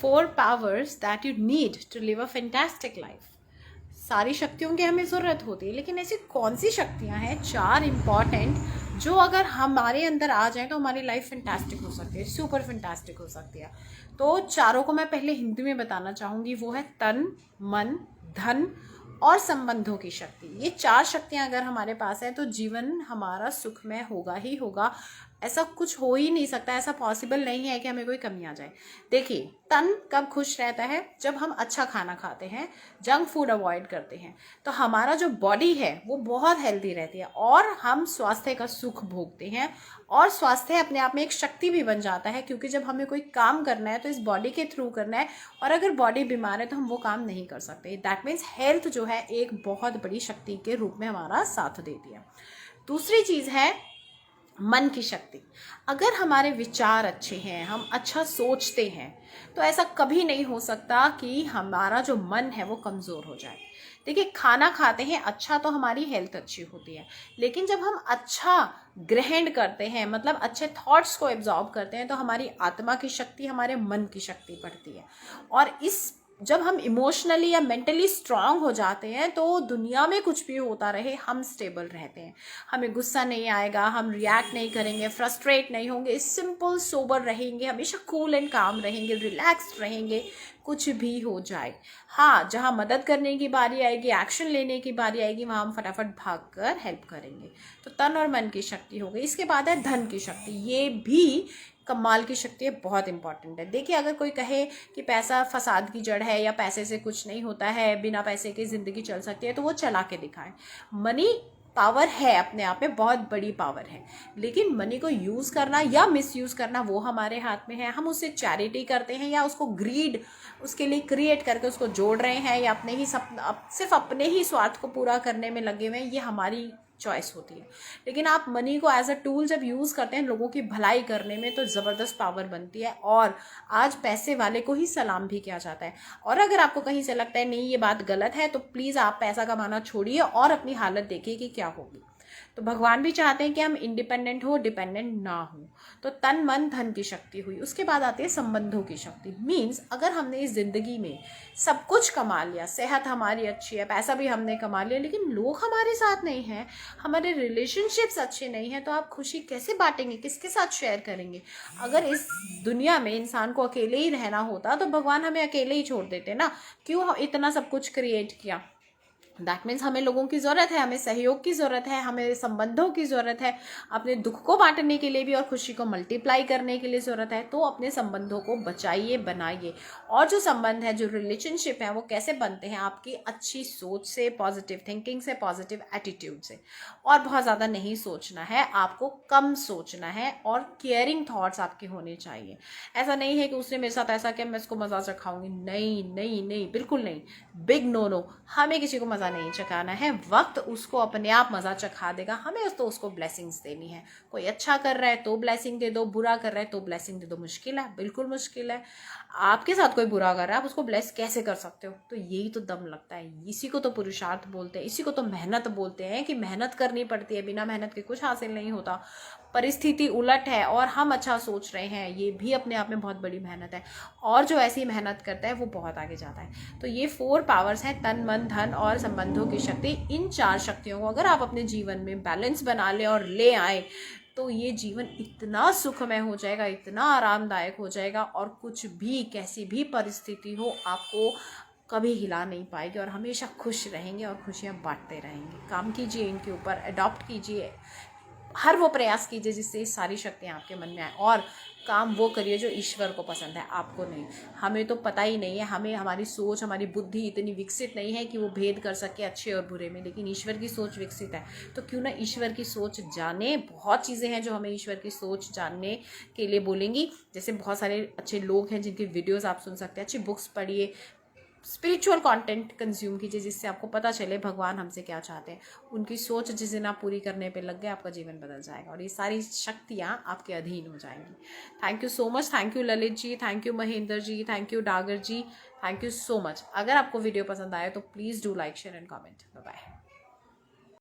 4 powers that you need to live a fantastic life. सारी शक्तियों की हमें ज़रूरत होती है, लेकिन ऐसी कौन सी शक्तियाँ हैं 4 इम्पॉर्टेंट जो अगर हमारे अंदर आ जाए तो हमारी लाइफ फैंटास्टिक हो सकती है, सुपर फैंटास्टिक हो सकती है. तो चारों को मैं पहले हिंदी में बताना चाहूँगी. वो है तन, मन, धन और संबंधों की शक्ति. ये 4 शक्तियाँ अगर हमारे पास है तो जीवन हमारा सुखमय होगा ही होगा. ऐसा कुछ हो ही नहीं सकता, ऐसा पॉसिबल नहीं है कि हमें कोई कमी आ जाए. देखिए, तन कब खुश रहता है? जब हम अच्छा खाना खाते हैं, जंक फूड अवॉइड करते हैं, तो हमारा जो बॉडी है वो बहुत हेल्दी रहती है और हम स्वास्थ्य का सुख भोगते हैं. और स्वास्थ्य अपने आप में एक शक्ति भी बन जाता है, क्योंकि जब हमें कोई काम करना है तो इस बॉडी के थ्रू करना है, और अगर बॉडी बीमार है तो हम वो काम नहीं कर सकते. दैट मीन्स हेल्थ जो है एक बहुत बड़ी शक्ति के रूप में हमारा साथ देती है. दूसरी चीज़ है मन की शक्ति. अगर हमारे विचार अच्छे हैं, हम अच्छा सोचते हैं, तो ऐसा कभी नहीं हो सकता कि हमारा जो मन है वो कमज़ोर हो जाए. देखिए, खाना खाते हैं अच्छा तो हमारी हेल्थ अच्छी होती है, लेकिन जब हम अच्छा ग्रहण करते हैं, मतलब अच्छे थॉट्स को एब्जॉर्ब करते हैं, तो हमारी आत्मा की शक्ति, हमारे मन की शक्ति बढ़ती है. और जब हम इमोशनली या मेंटली स्ट्रांग हो जाते हैं तो दुनिया में कुछ भी होता रहे हम स्टेबल रहते हैं. हमें गुस्सा नहीं आएगा, हम रिएक्ट नहीं करेंगे, फ्रस्ट्रेट नहीं होंगे, सिंपल सोबर रहेंगे, हमेशा कूल एंड काम रहेंगे, रिलैक्स्ड रहेंगे, कुछ भी हो जाए. हाँ, जहाँ मदद करने की बारी आएगी, एक्शन लेने की बारी आएगी, वहाँ हम फटाफट भागकर हेल्प करेंगे. तो तन और मन की शक्ति हो गई. इसके बाद है धन की शक्ति. ये भी कमाल की शक्ति है, बहुत इंपॉर्टेंट है. देखिए, अगर कोई कहे कि पैसा फसाद की जड़ है या पैसे से कुछ नहीं होता है, बिना पैसे के ज़िंदगी चल सकती है, तो वो चला के दिखाए. मनी पावर है, अपने आप में बहुत बड़ी पावर है, लेकिन मनी को यूज़ करना या मिसयूज़ करना वो हमारे हाथ में है. हम उससे चैरिटी करते हैं या उसको ग्रीड उसके लिए क्रिएट करके उसको जोड़ रहे हैं, या अपने ही सिर्फ अपने ही स्वार्थ को पूरा करने में लगे हुए हैं, ये हमारी चॉइस होती है. लेकिन आप मनी को एज अ टूल जब यूज़ करते हैं लोगों की भलाई करने में, तो ज़बरदस्त पावर बनती है. और आज पैसे वाले को ही सलाम भी किया जाता है. और अगर आपको कहीं से लगता है नहीं ये बात गलत है, तो प्लीज़ आप पैसा कमाना छोड़िए और अपनी हालत देखिए कि क्या होगी. तो भगवान भी चाहते हैं कि हम इंडिपेंडेंट हो, डिपेंडेंट ना हो. तो तन मन धन की शक्ति हुई. उसके बाद आती है संबंधों की शक्ति. मीन्स अगर हमने इस जिंदगी में सब कुछ कमा लिया, सेहत हमारी अच्छी है, पैसा भी हमने कमा लिया, लेकिन लोग हमारे साथ नहीं हैं, हमारे रिलेशनशिप्स अच्छे नहीं हैं, तो आप खुशी कैसे बांटेंगे, किसके साथ शेयर करेंगे? अगर इस दुनिया में इंसान को अकेले ही रहना होता तो भगवान हमें अकेले ही छोड़ देते ना. क्यों इतना सब कुछ क्रिएट किया? दैट मीन्स हमें लोगों की ज़रूरत है, हमें सहयोग की ज़रूरत है, हमें संबंधों की ज़रूरत है, अपने दुख को बांटने के लिए भी और खुशी को मल्टीप्लाई करने के लिए ज़रूरत है. तो अपने संबंधों को बचाइए, बनाइए. और जो संबंध है, जो रिलेशनशिप है, वो कैसे बनते हैं? आपकी अच्छी सोच से, पॉजिटिव थिंकिंग से, पॉजिटिव एटीट्यूड से. और बहुत ज़्यादा नहीं सोचना है, आपको कम सोचना है, और केयरिंग थॉट्स आपके होने चाहिए. ऐसा नहीं है कि उसने मेरे साथ ऐसा किया मैं इसको मज़ा चखाऊंगी. नहीं नहीं नहीं, बिल्कुल नहीं. Big no no. हमें किसी को मज़ा नहीं चखाना है, वक्त उसको अपने आप मज़ा चखा देगा. हमें तो उसको ब्लेसिंग्स देनी है. कोई अच्छा कर रहा है तो ब्लेसिंग दे दो, बुरा कर रहा है तो ब्लेसिंग दे दो. मुश्किल है, बिल्कुल मुश्किल है. आपके साथ कोई बुरा कर रहा है, आप उसको ब्लेस कैसे कर सकते हो? तो यही तो दम लगता है. इसी को तो पुरुषार्थ बोलते हैं, इसी को तो मेहनत बोलते हैं, कि मेहनत करनी पड़ती है, बिना मेहनत के कुछ हासिल नहीं होता. परिस्थिति उलट है और हम अच्छा सोच रहे हैं, ये भी अपने आप में बहुत बड़ी मेहनत है. और जो ऐसी मेहनत करता है वो बहुत आगे जाता है. तो ये 4 पावर्स हैं, तन मन धन और संबंधों की शक्ति. इन 4 शक्तियों को अगर आप अपने जीवन में बैलेंस बना लें और ले आए, तो ये जीवन इतना सुखमय हो जाएगा, इतना आरामदायक हो जाएगा, और कुछ भी, कैसी भी परिस्थिति हो, आपको कभी हिला नहीं पाएगी, और हमेशा खुश रहेंगे और खुशियाँ बांटते रहेंगे. काम कीजिए इनके ऊपर, अडॉप्ट कीजिए, हर वो प्रयास कीजिए जिससे ये सारी शक्तियाँ आपके मन में आए. और काम वो करिए जो ईश्वर को पसंद है, आपको नहीं. हमें तो पता ही नहीं है, हमें हमारी सोच, हमारी बुद्धि इतनी विकसित नहीं है कि वो भेद कर सके अच्छे और बुरे में, लेकिन ईश्वर की सोच विकसित है. तो क्यों ना ईश्वर की सोच जाने. बहुत चीज़ें हैं जो हमें ईश्वर की सोच जानने के लिए बोलेंगी. जैसे बहुत सारे अच्छे लोग हैं जिनकी वीडियोज़ आप सुन सकते हैं, अच्छी बुक्स पढ़िए, स्पिरिचुअल कंटेंट कंज्यूम कीजिए, जिससे आपको पता चले भगवान हमसे क्या चाहते हैं. उनकी सोच जिस दिन आप पूरी करने पे लग गए, आपका जीवन बदल जाएगा और ये सारी शक्तियाँ आपके अधीन हो जाएंगी. Thank you so much. Thank you Lalit ji, thank you Mahendra ji, thank you Dagar ji, thank you so much. अगर आपको वीडियो पसंद आए तो please do like, share and comment. Bye bye.